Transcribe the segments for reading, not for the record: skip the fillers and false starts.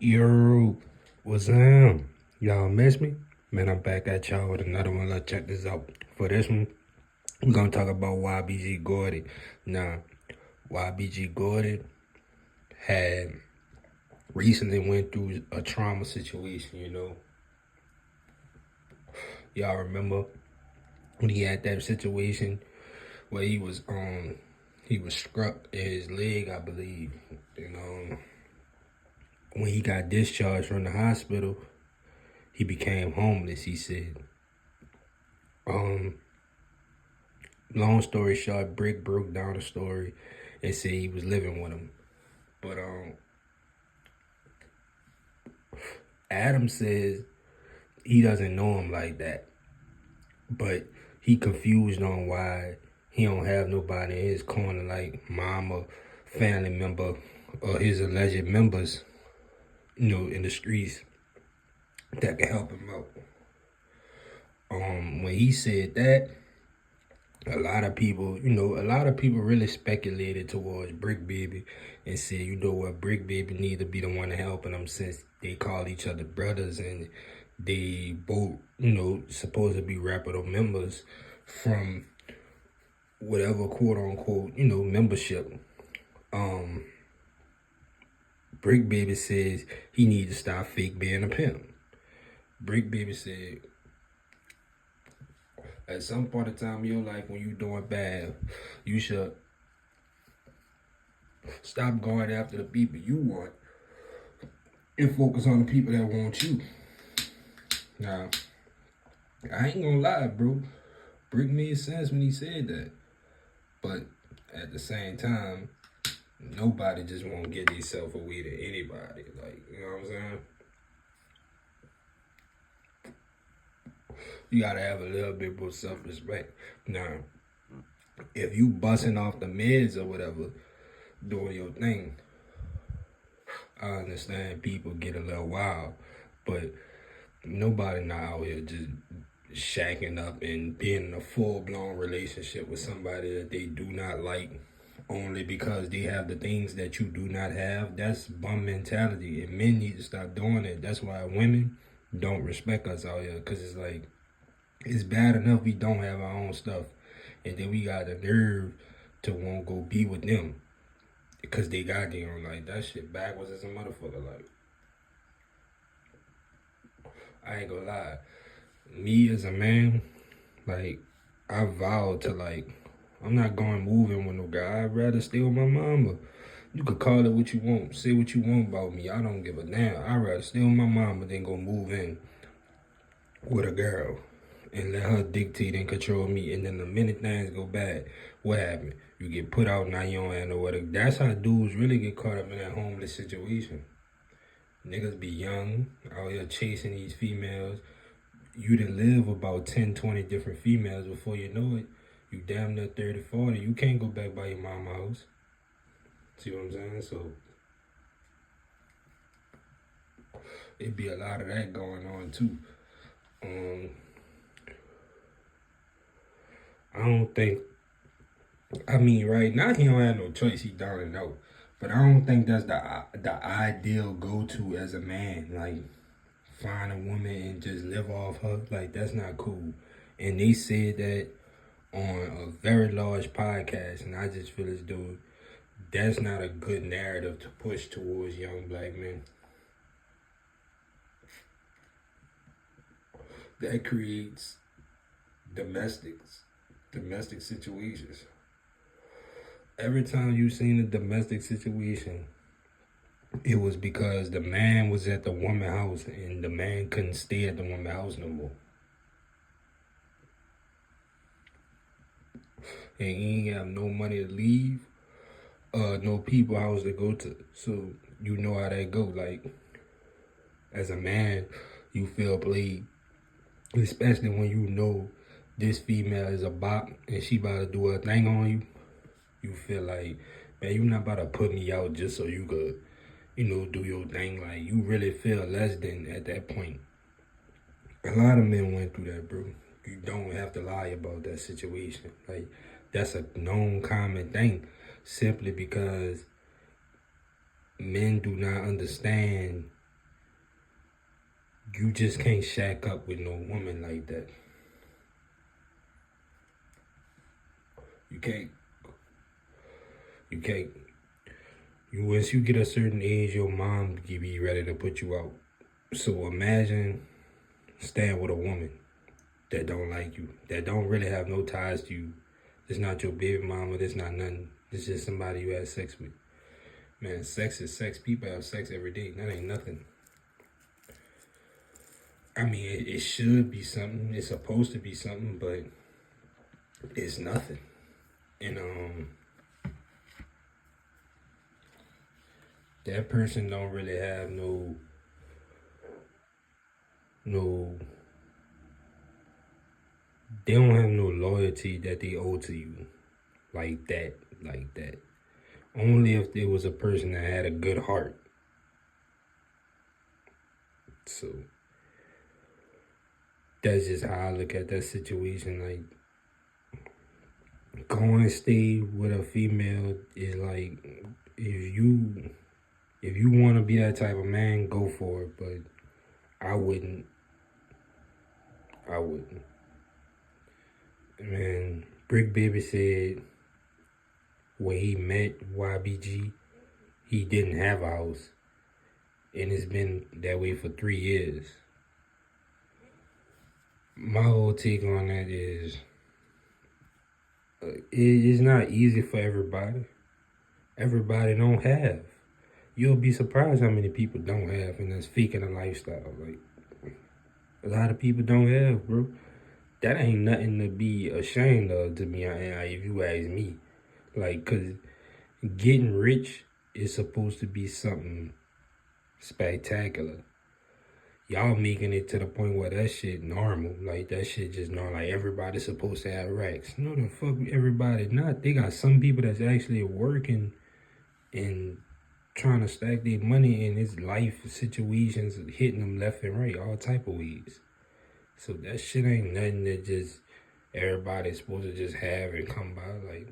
Yo, what's up? Y'all miss me? Man, I'm back at y'all with another one. Let's check this out. For this one, we're gonna talk about YBG GORDY. Now, YBG GORDY had recently went through a trauma situation, Y'all remember when he had that situation where he was struck in his leg, I believe. When he got discharged from the hospital, he became homeless, he said. Long story short, BRICC broke down the story and said he was living with him. But Adam says he doesn't know him like that. But he confused on why he don't have nobody in his corner like mama, family member, or his alleged members, in the streets that can help him out. When he said that, a lot of people really speculated towards BRICC Baby and said, what, BRICC Baby need to be the one helping them since they call each other brothers and they both, supposed to be reputable members from whatever quote unquote, membership. BRICC Baby says he needs to stop fake being a pimp. BRICC Baby said, at some point in time in your life when you're doing bad, you should stop going after the people you want and focus on the people that want you. Now, I ain't gonna lie, bro. BRICC made sense when he said that. But at the same time, nobody just won't give themselves away to anybody. Like, you know what I'm saying? You gotta have a little bit more self-respect. Now, if you busting off the meds or whatever, doing your thing, I understand people get a little wild, but nobody not out here just shacking up and being in a full-blown relationship with somebody that they do not like only because they have the things that you do not have. That's bum mentality, and men need to stop doing it. That's why women don't respect us out here, because it's like, it's bad enough we don't have our own stuff, and then we got the nerve to won't go be with them because they got their own. Like, that shit backwards as a motherfucker. Like, I ain't gonna lie, me as a man, like, I vowed to, like, I'm not going moving with no guy. I'd rather stay with my mama. You could call it what you want, say what you want about me, I don't give a damn. I'd rather stay with my mama than go move in with a girl and let her dictate and control me. And then the minute things go bad, what happened? You get put out, now you don't have nowhere to. That's how dudes really get caught up in that homeless situation. Niggas be young, out here chasing these females. You done live about 10, 20 different females before you know it. You damn near 30, 40. You can't go back by your mama's house. See what I'm saying? So, it be a lot of that going on too. I don't think, right now he don't have no choice, he down and out. But I don't think that's the ideal go-to as a man. Like, find a woman and just live off her. Like, that's not cool. And they said that on a very large podcast, and I just feel as though that's not a good narrative to push towards young black men. That creates domestic situations. Every time you seen a domestic situation, it was because the man was at the woman's house and the man couldn't stay at the woman's house no more. And he ain't have no money to leave, no people house to go to. So you know how that go. Like, as a man, you feel played, especially when you know this female is a bop and she about to do her thing on you. You feel like, man, you not about to put me out just so you could, do your thing. Like, you really feel less than at that point. A lot of men went through that, bro. You don't have to lie about that situation. Like, that's a known common thing, simply because men do not understand You just can't shack up with no woman like that. You can't. You can't. Once you get a certain age, your mom can be ready to put you out. So imagine staying with a woman that don't like you, that don't really have no ties to you. It's not your baby mama. It's not nothing. It's just somebody you had sex with. Man, sex is sex. People have sex every day. That ain't nothing. I mean, it should be something. It's supposed to be something, but it's nothing. And that person don't really have no they don't have no loyalty that they owe to you like that. Only if there was a person that had a good heart. So that's just how I look at that situation. Like, going to stay with a female is like, if you want to be that type of man, go for it. But I wouldn't. Man, BRICC Baby said when he met YBG, he didn't have a house. And it's been that way for 3 years. My whole take on that is, it's not easy for everybody. Everybody don't have. You'll be surprised how many people don't have, and that's faking a lifestyle. Like, a lot of people don't have, bro. That ain't nothing to be ashamed of, to me, if you ask me. Like, cause getting rich is supposed to be something spectacular. Y'all making it to the point where that shit normal. Like, that shit just normal. Like, everybody's supposed to have racks. No, the fuck everybody not. They got some people that's actually working and trying to stack their money, in his life situations hitting them left and right, all type of ways. So that shit ain't nothing that just everybody's supposed to just have and come by. Like,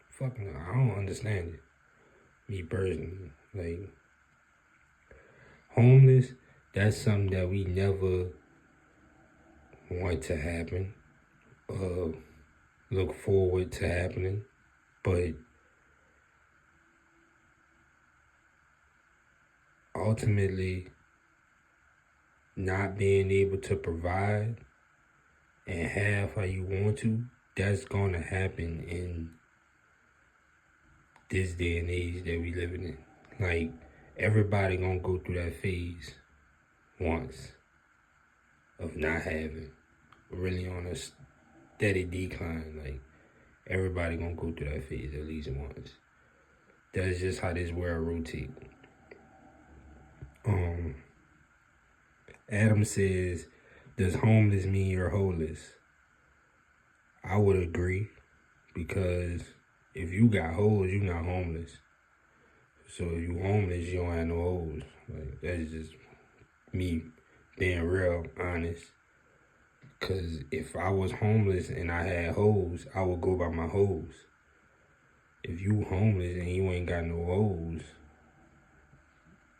fucking, I don't understand it. Me personally. Like, homeless, that's something that we never want to happen, look forward to happening. But ultimately, not being able to provide and have how you want to, that's going to happen in this day and age that we living in. Like, everybody gonna go through that phase once of not having, really on a steady decline. Like, everybody gonna go through that phase at least once. That's just how this world rotates. Adam says, does homeless mean you're homeless? I would agree, because if you got holes, you're not homeless. So if you homeless, you don't have no holes. Like, that's just me being real honest. Because if I was homeless and I had holes, I would go by my holes. If you homeless and you ain't got no holes,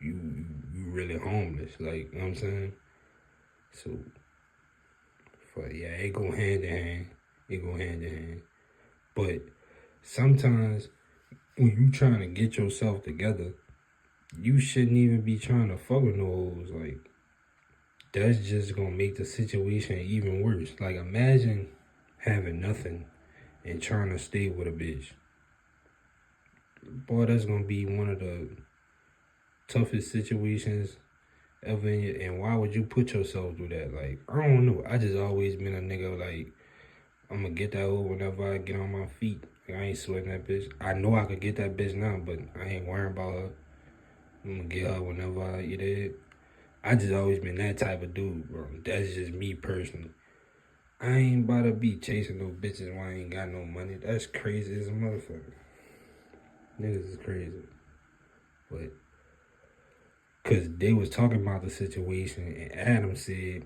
you really homeless. Like, you know what I'm saying? So, yeah, it go hand in hand. But sometimes when you trying to get yourself together, you shouldn't even be trying to fuck with no hoes. Like, that's just gonna make the situation even worse. Like, imagine having nothing and trying to stay with a bitch. Boy, that's gonna be one of the toughest situations ever in your, and why would you put yourself through that? Like, I don't know. I just always been a nigga, like, I'm gonna get that hoe whenever I get on my feet. Like, I ain't sweating that bitch. I know I could get that bitch now, but I ain't worrying about her. I'm gonna get her whenever I get it. I just always been that type of dude, bro. That's just me personally. I ain't about to be chasing no bitches when I ain't got no money. That's crazy as a motherfucker. Niggas is crazy. But, cause they was talking about the situation, and Adam said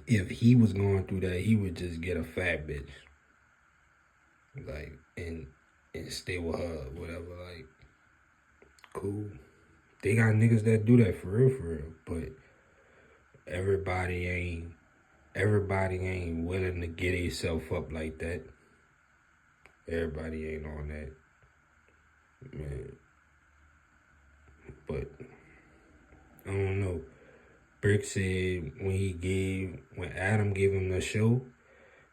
if he was going through that, he would just get a fat bitch. Like, and stay with her, whatever. Like, cool. They got niggas that do that for real. But everybody ain't willing to get themselves up like that. Everybody ain't on that, man. But I don't know. BRICC said when Adam gave him the show,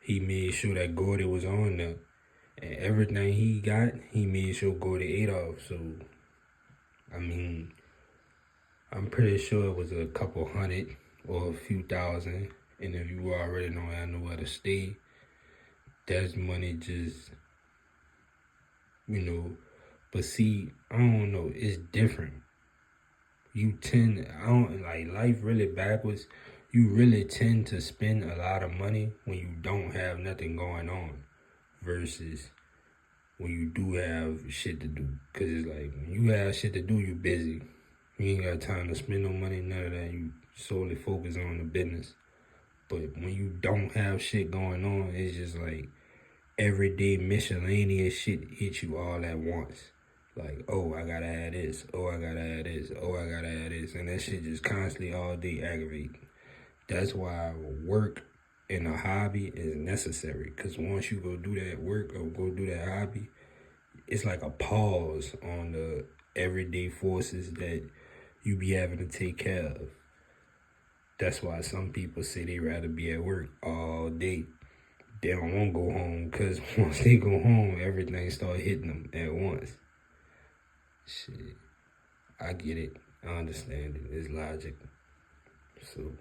he made sure that GORDY was on there. And everything he got, he made sure GORDY ate off. So, I mean, I'm pretty sure it was a couple hundred or a few thousand. And if you already don't have nowhere to stay, that's money just, you know. But see, I don't know, it's different. Life really backwards. You really tend to spend a lot of money when you don't have nothing going on versus when you do have shit to do. Cause it's like, when you have shit to do, you busy. You ain't got time to spend no money, none of that. You solely focus on the business. But when you don't have shit going on, it's just like everyday miscellaneous shit hit you all at once. Like, oh, I gotta have this. Oh, I gotta have this. Oh, I gotta have this. And that shit just constantly all day aggravating. That's why work and a hobby is necessary. Because once you go do that work or go do that hobby, it's like a pause on the everyday forces that you be having to take care of. That's why some people say they rather be at work all day. They don't want to go home because once they go home, everything start hitting them at once. Shit, I get it. I understand it. It's logic. So,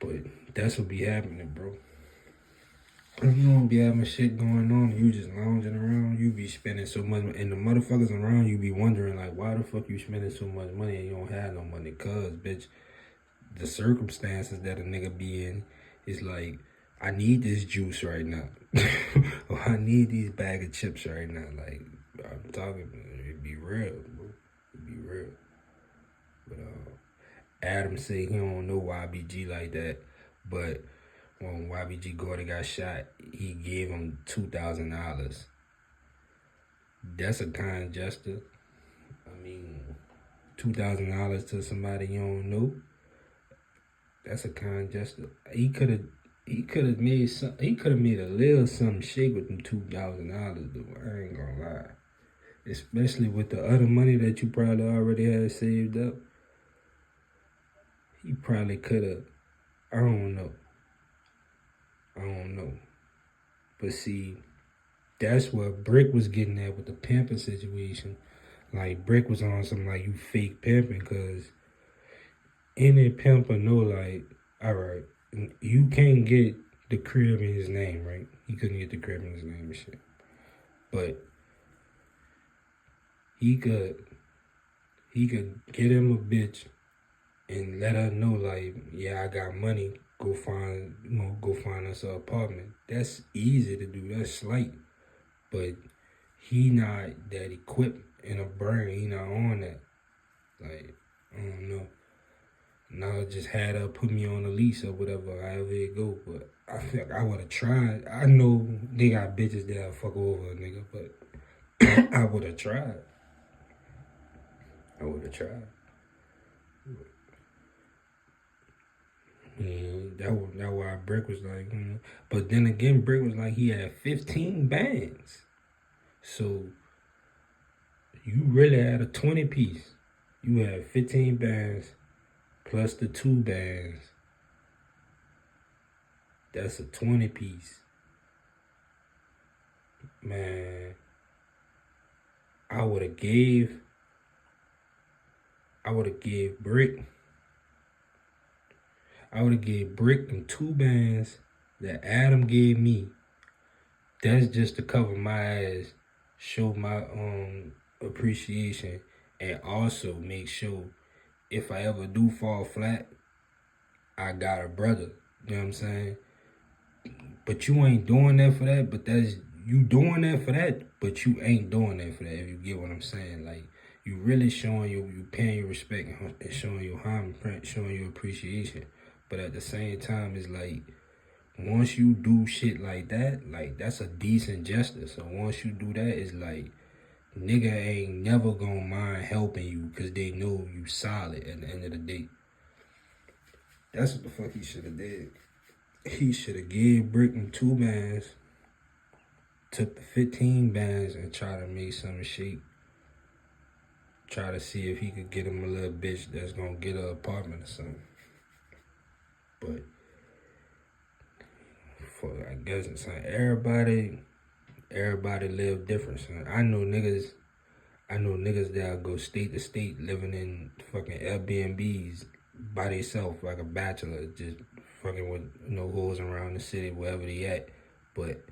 but that's what be happening, bro. If you don't be having shit going on, you just lounging around, you be spending so much, and the motherfuckers around you be wondering, like, why the fuck you spending so much money and you don't have no money? Cause, bitch, the circumstances that a nigga be in is like, I need this juice right now. Or I need these bag of chips right now. Like, I'm talking, it be real, bro. It be real. But Adam say he don't know YBG like that. But when YBG GORDY got shot, he gave him $2,000. That's a kind gesture. I mean, $2,000 to somebody you don't know. That's a kind gesture. He could have made a little something shake with them $2,000, though. I ain't gonna lie. Especially with the other money that you probably already had saved up. He probably could have, I don't know. But see, that's what BRICC was getting at with the pimping situation. Like, BRICC was on some like, you fake pimping, because any pimper know, like, all right, you can't get the crib in his name, right? He couldn't get the crib in his name and shit. But he could get him a bitch and let her know, like, yeah, I got money. Go find us an apartment. That's easy to do. That's slight. But he not that equipped in a brain. He not on that. Like, I don't know. Now just had her put me on a lease or whatever, however it go. But I feel like I would have tried. I know they got bitches that'll fuck over a nigga, but I would have tried. And that why BRICC was like, But then again, BRICC was like, he had 15 bands. So you really had a 20 piece. You had 15 bands plus the 2 bands. That's a 20 piece. Man, I would have gave BRICC them 2 bands that Adam gave me. That's just to cover my ass, show my appreciation, and also make sure if I ever do fall flat, I got a brother. You know what I'm saying? But you ain't doing that for that, but you doing that for that, but you ain't doing that for that, if you get what I'm saying. Like, you really showing you paying your respect and showing your homage, showing your appreciation. But at the same time, it's like, once you do shit like that, like, that's a decent gesture. So once you do that, it's like, nigga ain't never gonna mind helping you because they know you solid at the end of the day. That's what the fuck he should have did. He should have gave BRICC them 2 bands, took the 15 bands and tried to make something shake. Try to see if he could get him a little bitch that's gonna get an apartment or something. But for I guess it's like everybody live different, son. I know niggas that'll go state to state living in fucking Airbnbs by themselves like a bachelor, just fucking with no hoes around the city, wherever they at, but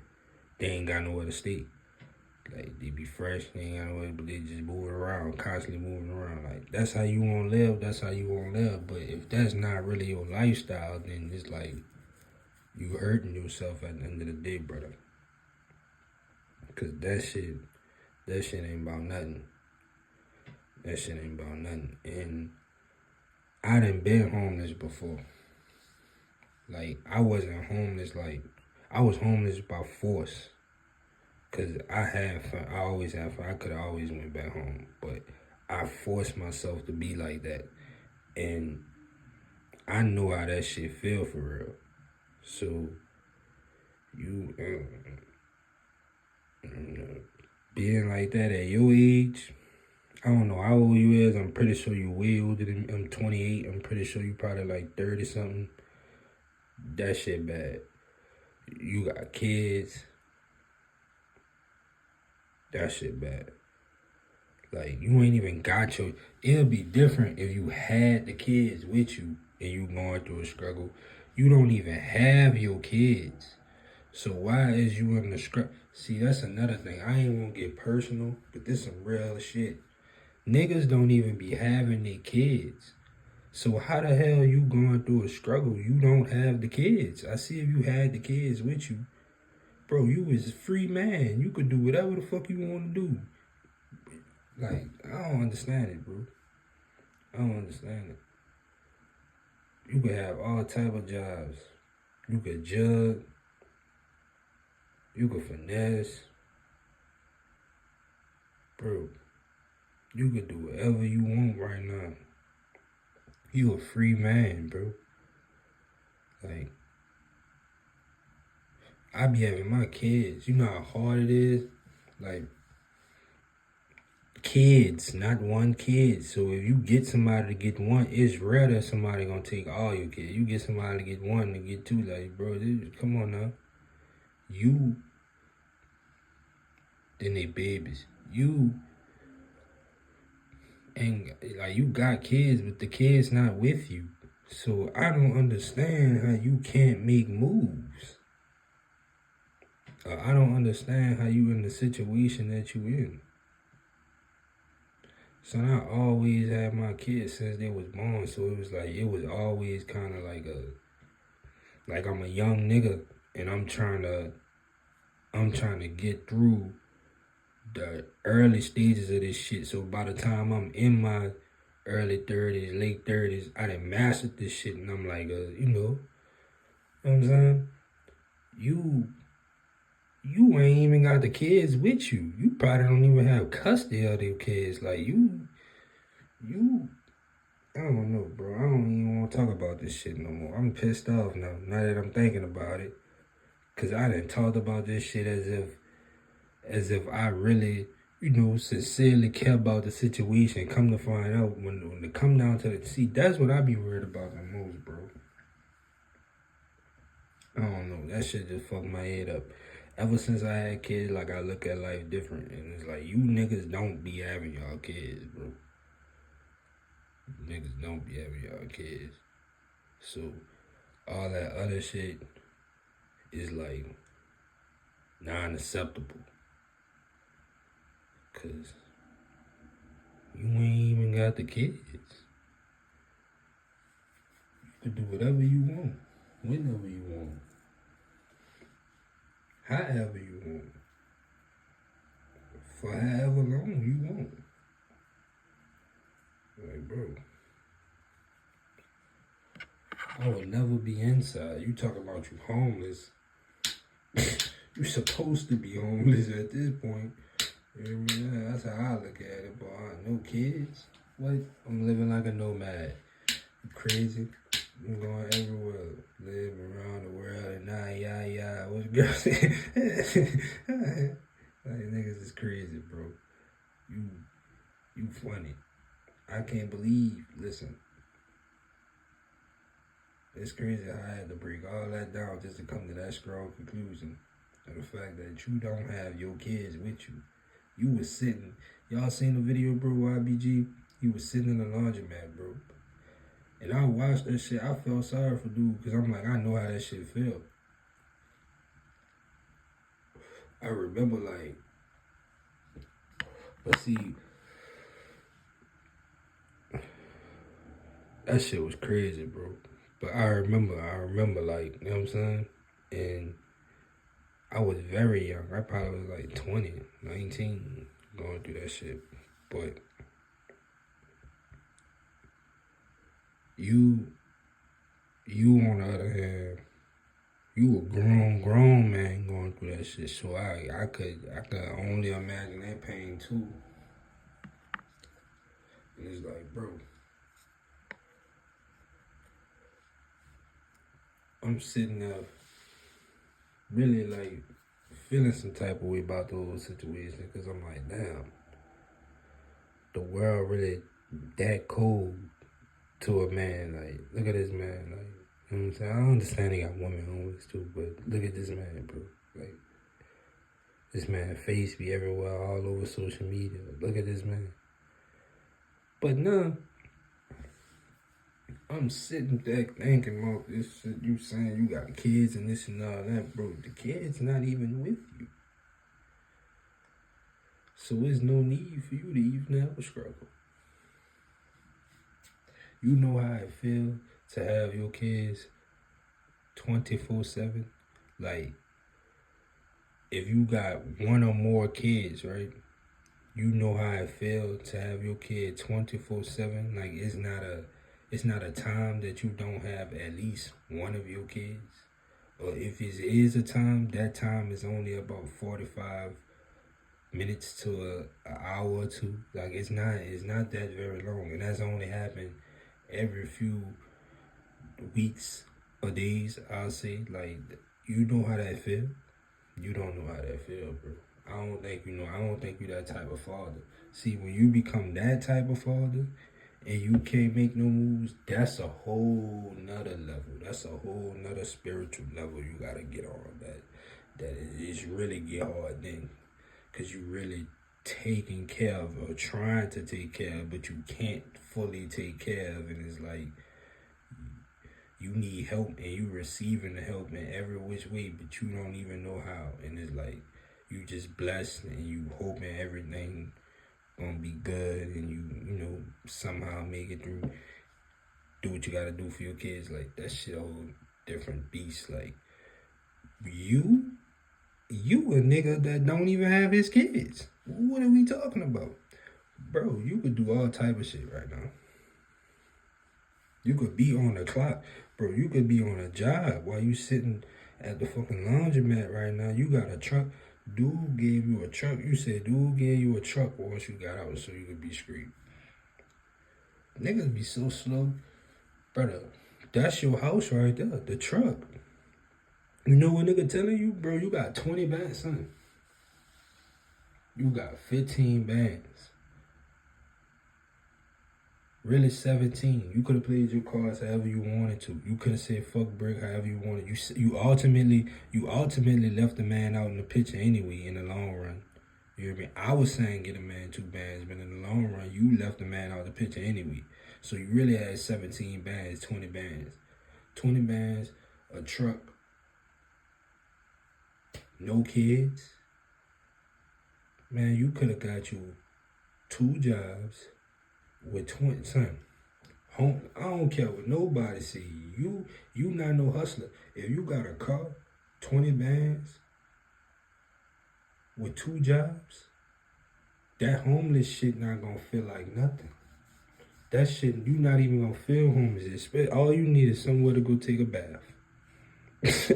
they ain't got nowhere to stay. Like, they be fresh, they ain't got nowhere, but they just moving around, constantly moving around. Like, that's how you wanna live, that's how you wanna live. But if that's not really your lifestyle, then it's like, you hurting yourself at the end of the day, brother. Cause that shit ain't about nothing. That shit ain't about nothing. And I done been homeless before. Like, I wasn't homeless, like, I was homeless by force. Cause I always had fun. I could have always went back home. But I forced myself to be like that. And I know how that shit feel for real. So, you being like that at your age, I don't know how old you is. I'm pretty sure you way older than me. I'm 28. I'm pretty sure you probably like 30 something. That shit bad. You got kids. That shit bad. Like, you ain't even got your... It'll be different if you had the kids with you and you going through a struggle. You don't even have your kids. So why is you in the struggle? See, that's another thing. I ain't gonna get personal, but this some real shit. Niggas don't even be having their kids. So how the hell you going through a struggle? You don't have the kids. I see if you had the kids with you. Bro, you was a free man. You could do whatever the fuck you want to do. Like, I don't understand it, bro. I don't understand it. You could have all type of jobs. You could jug. You could finesse. Bro, you could do whatever you want right now. You a free man, bro. Like, I be having my kids. You know how hard it is? Like, kids, not one kid. So if you get somebody to get one, it's rare that somebody gonna take all your kids. You get somebody to get one, to get two. Like, bro, come on now. You, then they babies. You, and like, you got kids, but the kids not with you. So I don't understand how you can't make moves. I don't understand how you in the situation that you in. So I always had my kids since they was born. So it was like, it was always kind of like I'm a young nigga and I'm trying to get through the early stages of this shit. So by the time I'm in my early 30s, late 30s, I done mastered this shit. And I'm like, you know what I'm saying? You ain't even got the kids with you. You probably don't even have custody of their kids. Like, you, I don't know, bro. I don't even want to talk about this shit no more. I'm pissed off now that I'm thinking about it. Because I done talked about this shit as if I really, you know, sincerely care about the situation. Come to find out, when it come down to see, that's what I be worried about the most, bro. I don't know. That shit just fucked my head up. Ever since I had kids, like, I look at life different. And it's like, you niggas don't be having y'all kids, bro. Niggas don't be having y'all kids. So, all that other shit is, like, non-acceptable. Because you ain't even got the kids. You can do whatever you want, whenever you want. However you want. For however long you want. Like, bro, I would never be inside. You talking about you homeless. You supposed to be homeless at this point. You know what I mean? That's how I look at it, boy. No kids? What? I'm living like a nomad. You crazy? I'm going everywhere. Live around the world and yeah. What's the girl saying? Like, niggas is crazy, bro. You funny. I can't believe, listen. It's crazy how I had to break all that down just to come to that strong conclusion of the fact that you don't have your kids with you. You was sitting, y'all seen the video, bro, YBG? You was sitting in the laundromat, bro. And I watched that shit. I felt sorry for dude because I'm like, I know how that shit feel. I remember like, but see, that shit was crazy, bro. But I remember like, you know what I'm saying? And I was very young. I probably was like 20, 19 going through that shit. But you on the other hand, you a grown man going through that shit. So I could only imagine that pain too. And it's like, bro, I'm sitting there really like feeling some type of way about the whole situation because I'm like, damn, the world really that cold to a man. Like, look at this man. Like, you know what I'm saying? I understand he got women homies too, but look at this man, bro. Like, this man face be everywhere, all over social media. Look at this man. But no, I'm sitting there thinking about this shit. You saying you got kids and this and all that, bro. The kid's not even with you. So there's no need for you to even have a struggle. You know how it feels to have your kids 24/7. Like, if you got one or more kids, right? You know how it feels to have your kid 24/7. Like, it's not a time that you don't have at least one of your kids. Or if it is a time, that time is only about 45 minutes to an hour or two. Like, it's not that very long. And that's only happened every few weeks or days, I'll say. Like, you know how that feel? You don't know how that feel, bro. I don't think you know. I don't think you that type of father. See, when you become that type of father and you can't make no moves, that's a whole nother level. That's a whole nother spiritual level you gotta get on. That is really get hard then, cause you really taking care of or trying to take care of, but you can't fully take care of, and it's like you need help and you receiving the help in every which way, but you don't even know how. And it's like you just blessed and you hoping everything gonna be good and you know, somehow make it through, do what you gotta do for your kids. Like, that shit a whole different beast. Like, you a nigga that don't even have his kids. What are we talking about? Bro, you could do all type of shit right now. You could be on the clock. Bro, you could be on a job while you sitting at the fucking laundromat right now. You got a truck. Dude gave you a truck. You said dude gave you a truck once you got out so you could be screamed. Niggas be so slow. Brother, that's your house right there. The truck. You know what nigga telling you? Bro, you got 20 bands, son. You got 15 bands. Really 17. You could have played your cards however you wanted to. You could have said fuck BRICC however you wanted. You ultimately left the man out in the picture anyway in the long run. You hear me? I was saying get a man 2 bands, but in the long run, you left the man out of the picture anyway. So you really had 17 bands, 20 bands. 20 bands, a truck, no kids. Man, you could have got you 2 jobs with 20, son. Home, I don't care what nobody see. You not no hustler. If you got a car, 20 bands, with 2 jobs, that homeless shit not gonna feel like nothing. That shit, you not even gonna feel homeless. All you need is somewhere to go take a bath.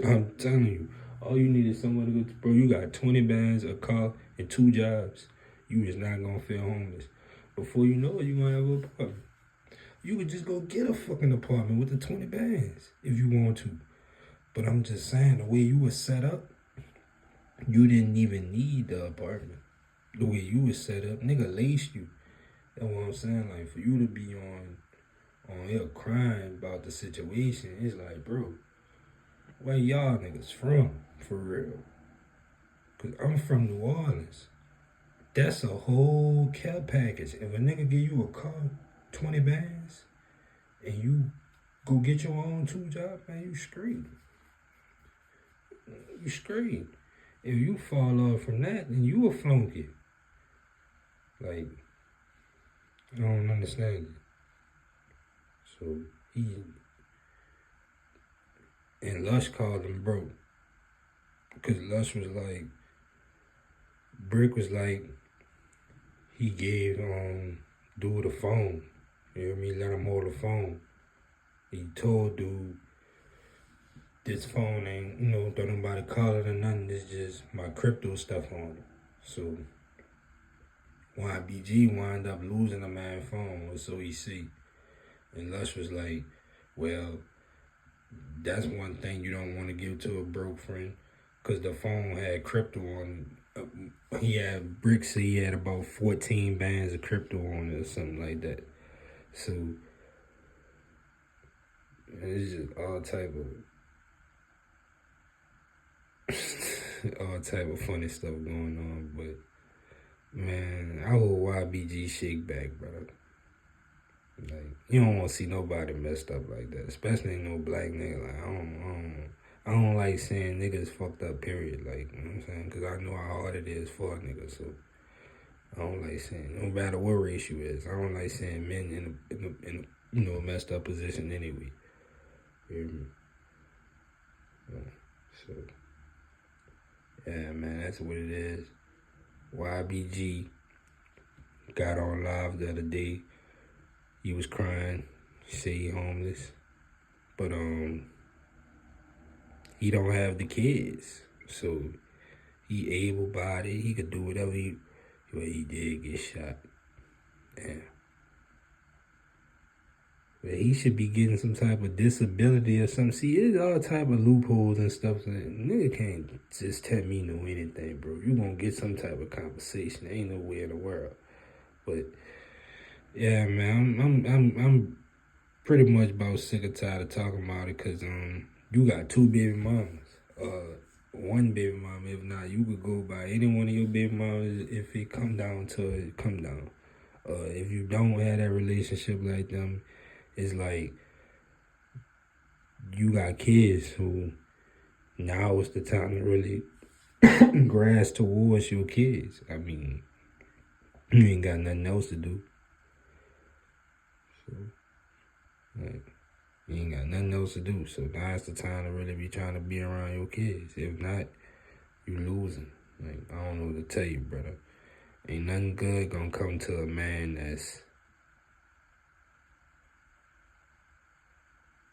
I'm telling you, all you need is somewhere to go. Bro, you got 20 bands, a car, and 2 jobs. You is not gonna feel homeless. Before you know it, you gonna have a problem. You could just go get a fucking apartment with the 20 bands if you want to. But I'm just saying, the way you was set up, you didn't even need the apartment. The way you was set up, nigga laced you. That's what I'm saying. Like, for you to be on here crying about the situation, it's like, bro, where y'all niggas from, for real? Because I'm from New Orleans. That's a whole care package. If a nigga give you a car, 20 bands, and you go get your own 2 job, man, you straight. You straight. If you fall off from that, then you a flunky. Like, I don't understand it. So, and Lush called him broke. Because Lush was like, BRICC was like, he gave dude the phone. You know what I mean? Let him hold the phone. He told dude, this phone ain't, don't nobody call it or nothing. It's just my crypto stuff on it. So YBG wind up losing the man's phone, or so he see. And Lush was like, well, that's one thing you don't want to give to a broke friend, because the phone had crypto on it. He had BRICC, he had about 14 bands of crypto on it or something like that. So it's just all type of funny stuff going on. But man, I hope YBG shake back, brother. Like, you don't want to see nobody messed up like that, especially no black nigga. Like, I don't like seeing niggas fucked up, period. Like, you know what I'm saying? Because I know how hard it is for a nigga, so I don't like seeing, no matter what race you is, I don't like seeing men in a messed up position anyway. You hear me? So, yeah, man, that's what it is. YBG got on live the other day. He was crying, say he homeless, but he don't have the kids, so he able-bodied. He could do whatever he did get shot. Yeah. But he should be getting some type of disability or something. See, there's all type of loopholes and stuff. So nigga can't just tell me no anything, bro. You gonna get some type of compensation. Ain't no way in the world. But yeah, man, I'm pretty much about sick and tired of talking about it, because you got 2 baby mamas. 1 baby mama, if not, you could go by any one of your baby mamas. If it come down to it, come down. If you don't have that relationship like them, it's like you got kids who now is the time to really grasp towards your kids. I mean, you ain't got nothing else to do. So, like, you ain't got nothing else to do. So now's the time to really be trying to be around your kids. If not, you losing. Like, I don't know what to tell you, brother. Ain't nothing good gonna come to a man that's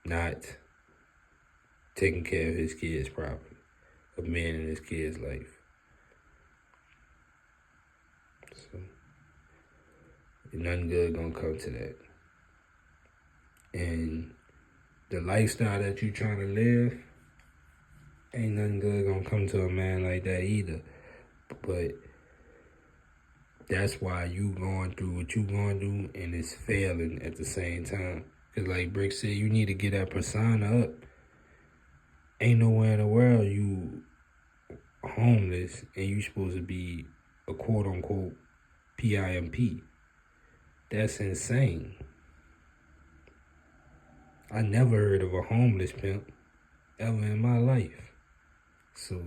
not taking care of his kids properly. A man in his kid's life. So, ain't nothing good gonna come to that. And the lifestyle that you trying to live, ain't nothing good gonna come to a man like that either. But that's why you going through what you going through, and it's failing at the same time. Because like BRICC said, you need to get that persona up. Ain't nowhere in the world you homeless and you supposed to be a quote-unquote PIMP. That's insane. I never heard of a homeless pimp ever in my life. So,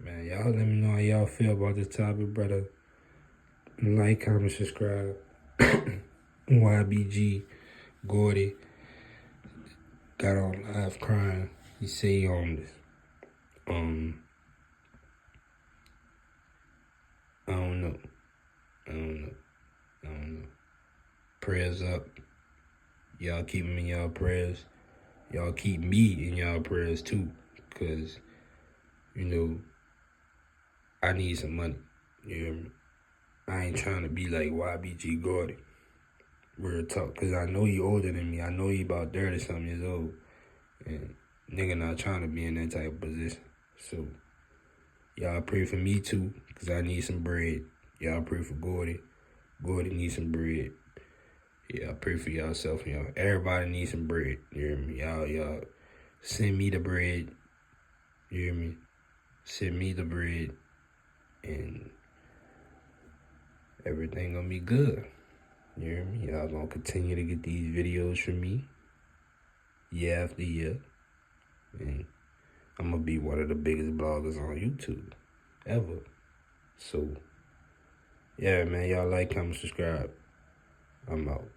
man, y'all let me know how y'all feel about this topic, brother. Like, comment, subscribe. YBG, GORDY, got on live crying. He say he homeless. I don't know. Prayers up. Y'all keep him in y'all prayers. Y'all keep me in y'all prayers too. Because, I need some money. You hear me? I ain't trying to be like YBG GORDY. Real talk. Because I know you older than me. I know you about 30-something years old. And nigga not trying to be in that type of position. So, y'all pray for me too. Because I need some bread. Y'all pray for Gordy. Gordy needs some bread. Yeah, I pray for y'allself and y'all. Everybody needs some bread. You hear me? Y'all send me the bread. You hear me? Send me the bread. And everything gonna be good. You hear me? Y'all gonna continue to get these videos from me year after year. And I'm gonna be one of the biggest bloggers on YouTube ever. So, yeah, man, y'all like, comment, subscribe. I'm out.